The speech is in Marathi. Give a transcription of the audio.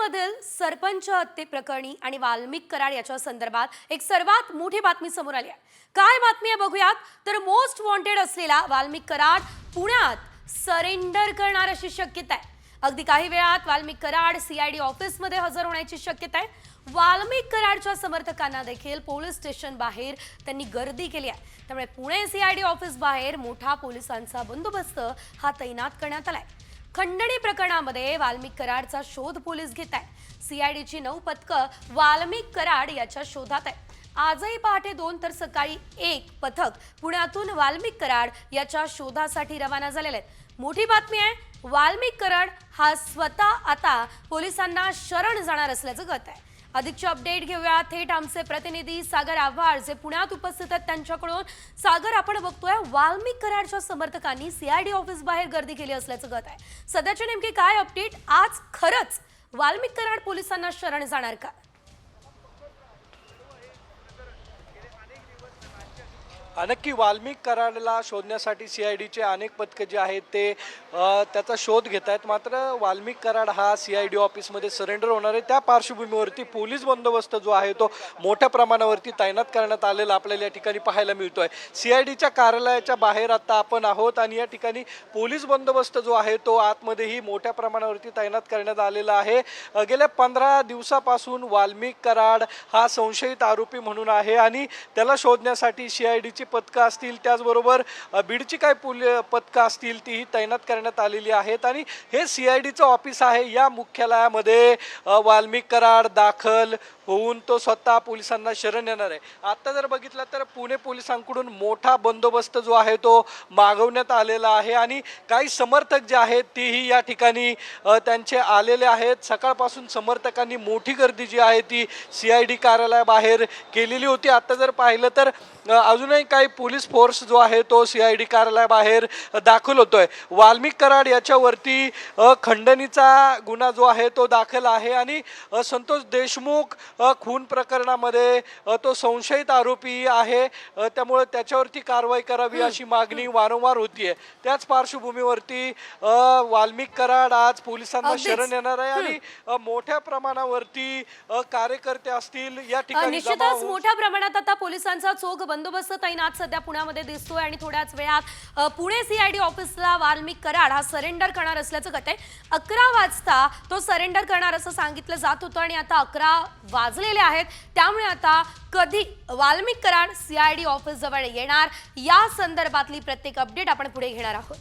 पुण्यामधील सरपंच हत्ये प्रकरणी आणि वाल्मिक कराड याच्या संदर्भात एक सर्वात मोठी बातमी समोर आली आहे। काय बातमी आहे बघूयात। तर मोस्ट वॉन्टेड असलेला वाल्मिक कराड पुण्यात सरेंडर करणार अशी शक्यता आहे। अगदी काही वेळात वाल्मिक कराड सीआयडी ऑफिस मध्ये हजर होण्याची शक्यता आहे। वाल्मिक कराडच्या समर्थकांना देखील पोलीस स्टेशन बाहेर त्यांनी गर्दी केली आहे। त्यामुळे पुणे सीआयडी ऑफिस बाहेर मोठा पोलिसांचा बंदोबस्त हा तैनात करण्यात आलाय। खंडणी प्रकरणामध्ये वाल्मिक कराडचा शोध पोलीस घेत आहेत। सीआयडीची 9 पथकं वाल्मिक कराड याच्या शोधात आहेत। आजही पहाटे 2 तर सकाळी 1 पथक पुण्यातून वाल्मिक कराड याच्या शोधासाठी रवाना झालेले आहेत। मोठी बातमी आहे, वाल्मिक कराड हा स्वतः आता पोलिसांना शरण जाणार असल्याचं कळत आहे। अधिकचे अपडेट घेऊया थेट आमचे प्रतिनिधी सागर आव्हाड जे पुण्यात उपस्थित आहेत त्यांच्याकडून। सागर, आपण बघतोय वाल्मिक कराडच्या समर्थकांनी सीआयडी ऑफिस बाहेर गर्दी केली असल्याचं कळत आहे। सध्याचे नेमके काय अपडेट? आज खरंच वाल्मिक कराड पोलिसांना शरण जाणार का? नक्की वाल्मिक कराडला शोधण्यासाठी सीआयडीचे अनेक पथकं जे आहेत ते त्याचा शोध घेत आहेत। मात्र वाल्मिक कराड हा सीआयडी ऑफिसमध्ये सरेंडर होणार आहे, त्या पार्श्वभूमीवरती पोलीस बंदोबस्त जो आहे तो मोठ्या प्रमाणावरती तैनात करण्यात आलेला आपल्याला या ठिकाणी पाहायला मिळतोय। सीआयडीच्या कार्यालयाच्या बाहेर आता आपण आहोत आणि या ठिकाणी पोलीस बंदोबस्त जो आहे तो आतमध्येही मोठ्या प्रमाणावरती तैनात करण्यात आलेला आहे। गेल्या 15 दिवसापासून वाल्मिक कराड हा संशयित आरोपी म्हणून आहे आणि त्याला शोधण्यासाठी सीआयडीची पथकं असतील, त्याचबरोबर बीडची काही पथकं असतील तीही तैनात करण्यात आलेली आहेत। आणि हे सीआयडीचं ऑफिस आहे, या मुख्यालयामध्ये वाल्मिक कराड दाखल होऊन तो स्वतः पोलिसांना शरण येणार आहे। आता जर बघितलं तर पुणे पोलिसांकडून मोठा बंदोबस्त जो आहे तो मागवण्यात आलेला आहे आणि काही समर्थक जे आहेत तेही या ठिकाणी त्यांचे आलेले आहेत। सकाळपासून समर्थकांनी मोठी गर्दी जी आहे ती सीआयडी कार्यालयाबाहेर केलेली होती। आता जर पाहिलं तर अजूनही काही पोलीस फोर्स जो आहे तो सीआयडी कार्यालयाबाहेर दाखल होतोय। वाल्मिक कराड याच्यावरती खंडणीचा गुन्हा जो आहे तो दाखल आहे आणि संतोष देशमुख खून प्रकरणामध्ये तो संशयित आरोपी आहे, त्यामुळे त्याच्यावरती कारवाई करावी अशी मागणी वारंवार होतीये। त्याच पार्श्वभूमीवरती वाल्मिक कराड आज पोलिसांना शरण येणार आहे आणि मोठ्या प्रमाणावरती कार्यकर्ते असतील या ठिकाणी निश्चितच मोठ्या प्रमाणात आता पोलिसांचा चोख बंदोबस्त तैनात सध्या पुण्यामध्ये दिसतोय आणि थोड्याच वेळात पुणे सीआयडी ऑफिसला वाल्मिक कराड हा सरेंडर करणार असल्याचं कळतंय। 11 वाजता तो सरेंडर करणार असं सांगितलं जात होतं आणि आता 11 वाजलेले आहेत, त्यामुळे आता कधी वाल्मिक कराड सीआयडी ऑफिस जवळ येणार या संदर्भातली प्रत्येक अपडेट आपण पुढे घेणार आहोत।